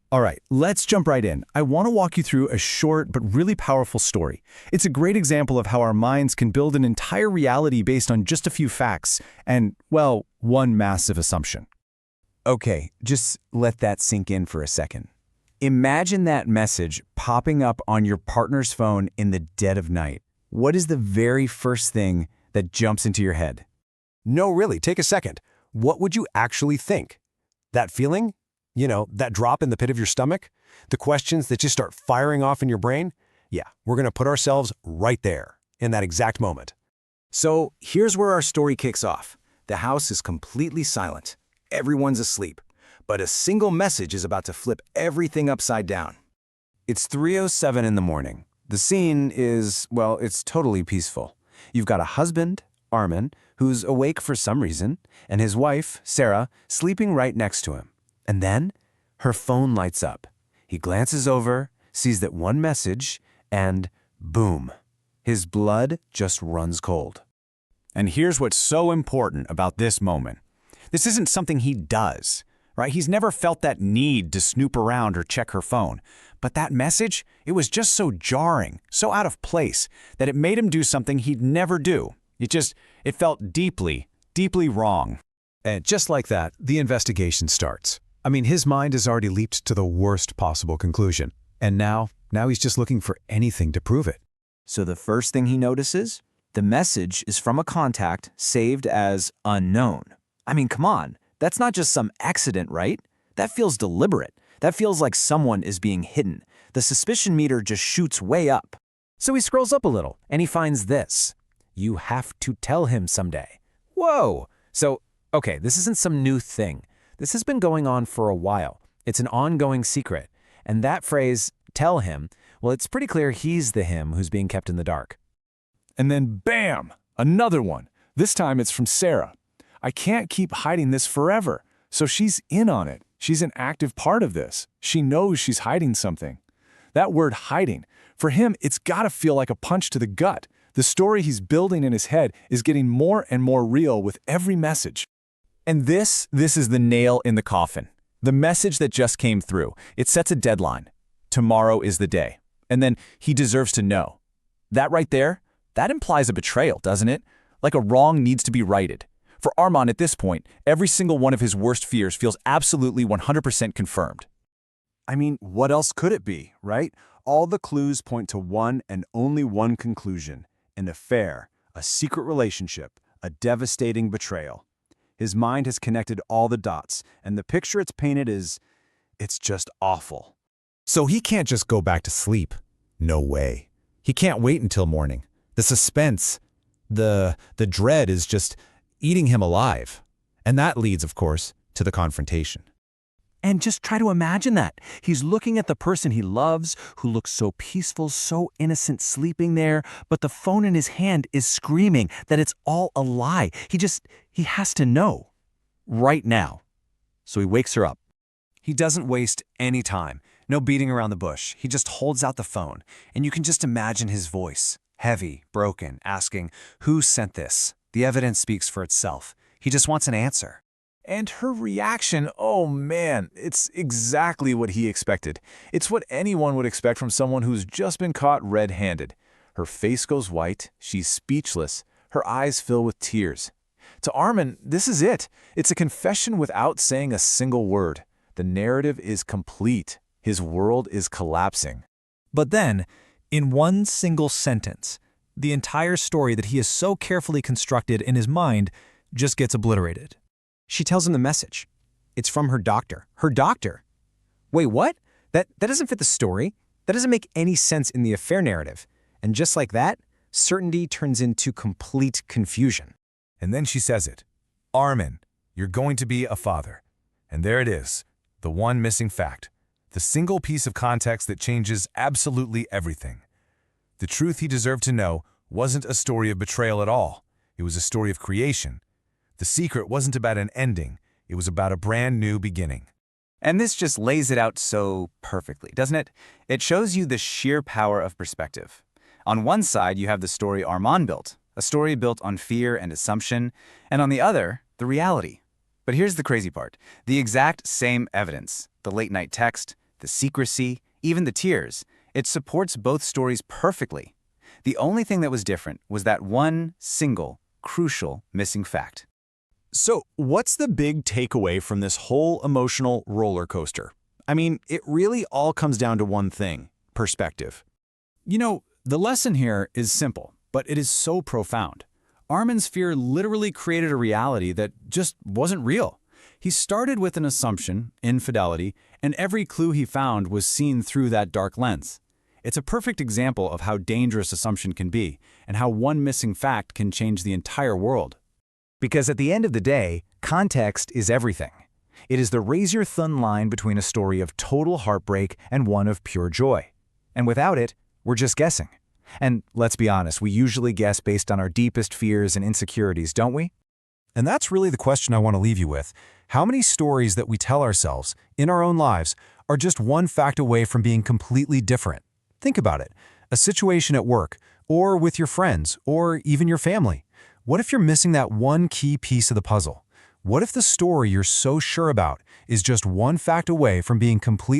All right, let's jump right in. I want to walk you through a short but really powerful story. It's a great example of how our minds can build an entire reality based on just a few facts and, well, one massive assumption. Okay, just let that sink in for a second. Imagine that message popping up on your partner's phone in the dead of night. What is the very first thing that jumps into your head? No, really, take a second. What would you actually think? That feeling? You know, that drop in the pit of your stomach? The questions that just start firing off in your brain? Yeah, we're going to put ourselves right there, in that exact moment. So here's where our story kicks off. The house is completely silent. Everyone's asleep. But a single message is about to flip everything upside down. It's 3:07 in the morning. The scene is, well, it's totally peaceful. You've got a husband, Arman, who's awake for some reason, and his wife, Sarah, sleeping right next to him. And then, her phone lights up. He glances over, sees that one message, and boom, his blood just runs cold. And here's what's so important about this moment. This isn't something he does, right? He's never felt that need to snoop around or check her phone. But that message, it was just so jarring, so out of place, that it made him do something he'd never do. It felt deeply, deeply wrong. And just like that, the investigation starts. I mean, his mind has already leaped to the worst possible conclusion. And now he's just looking for anything to prove it. So the first thing he notices? The message is from a contact saved as unknown. I mean, come on, that's not just some accident, right? That feels deliberate. That feels like someone is being hidden. The suspicion meter just shoots way up. So he scrolls up a little, and he finds this. You have to tell him someday. Whoa! So, okay, this isn't some new thing. This has been going on for a while. It's an ongoing secret. And that phrase, tell him, well, it's pretty clear he's the him who's being kept in the dark. And then bam! Another one. This time it's from Sarah. I can't keep hiding this forever. So she's in on it. She's an active part of this. She knows she's hiding something. That word hiding, for him, it's gotta feel like a punch to the gut. The story he's building in his head is getting more and more real with every message. And this is the nail in the coffin. The message that just came through. It sets a deadline. Tomorrow is the day. And then he deserves to know. That right there, that implies a betrayal, doesn't it? Like a wrong needs to be righted. For Arman at this point, every single one of his worst fears feels absolutely 100% confirmed. I mean, what else could it be, right? All the clues point to one and only one conclusion. An affair, a secret relationship, a devastating betrayal. His mind has connected all the dots, and the picture it's painted it's just awful. So he can't just go back to sleep. No way. He can't wait until morning. The suspense, the dread is just eating him alive. And that leads, of course, to the confrontation. And just try to imagine that. He's looking at the person he loves, who looks so peaceful, so innocent, sleeping there, but the phone in his hand is screaming that it's all a lie. He has to know. Right now. So he wakes her up. He doesn't waste any time. No beating around the bush. He just holds out the phone, and you can just imagine his voice, heavy, broken, asking, who sent this? The evidence speaks for itself. He just wants an answer. And her reaction, oh man, it's exactly what he expected. It's what anyone would expect from someone who's just been caught red-handed. Her face goes white, she's speechless, her eyes fill with tears. To Arman, this is it. It's a confession without saying a single word. The narrative is complete. His world is collapsing. But then, in one single sentence, the entire story that he has so carefully constructed in his mind just gets obliterated. She tells him the message. It's from her doctor. Her doctor. Wait, what? That doesn't fit the story. That doesn't make any sense in the affair narrative. And just like that, certainty turns into complete confusion. And then she says it. Arman, you're going to be a father. And there it is, the one missing fact. The single piece of context that changes absolutely everything. The truth he deserved to know wasn't a story of betrayal at all. It was a story of creation. The secret wasn't about an ending. It was about a brand new beginning. And this just lays it out so perfectly, doesn't it? It shows you the sheer power of perspective. On one side, you have the story Arman built, a story built on fear and assumption, and on the other, the reality. But here's the crazy part. The exact same evidence, the late-night text, the secrecy, even the tears. It supports both stories perfectly. The only thing that was different was that one single, crucial missing fact. So, what's the big takeaway from this whole emotional roller coaster? I mean, it really all comes down to one thing: perspective. You know, the lesson here is simple, but it is so profound. Arman's fear literally created a reality that just wasn't real. He started with an assumption, infidelity, and every clue he found was seen through that dark lens. It's a perfect example of how dangerous assumption can be, and how one missing fact can change the entire world. Because at the end of the day, context is everything. It is the razor-thin line between a story of total heartbreak and one of pure joy. And without it, we're just guessing. And let's be honest, we usually guess based on our deepest fears and insecurities, don't we? And that's really the question I want to leave you with. How many stories that we tell ourselves in our own lives are just one fact away from being completely different? Think about it. A situation at work, or with your friends, or even your family. What if you're missing that one key piece of the puzzle? What if the story you're so sure about is just one fact away from being completely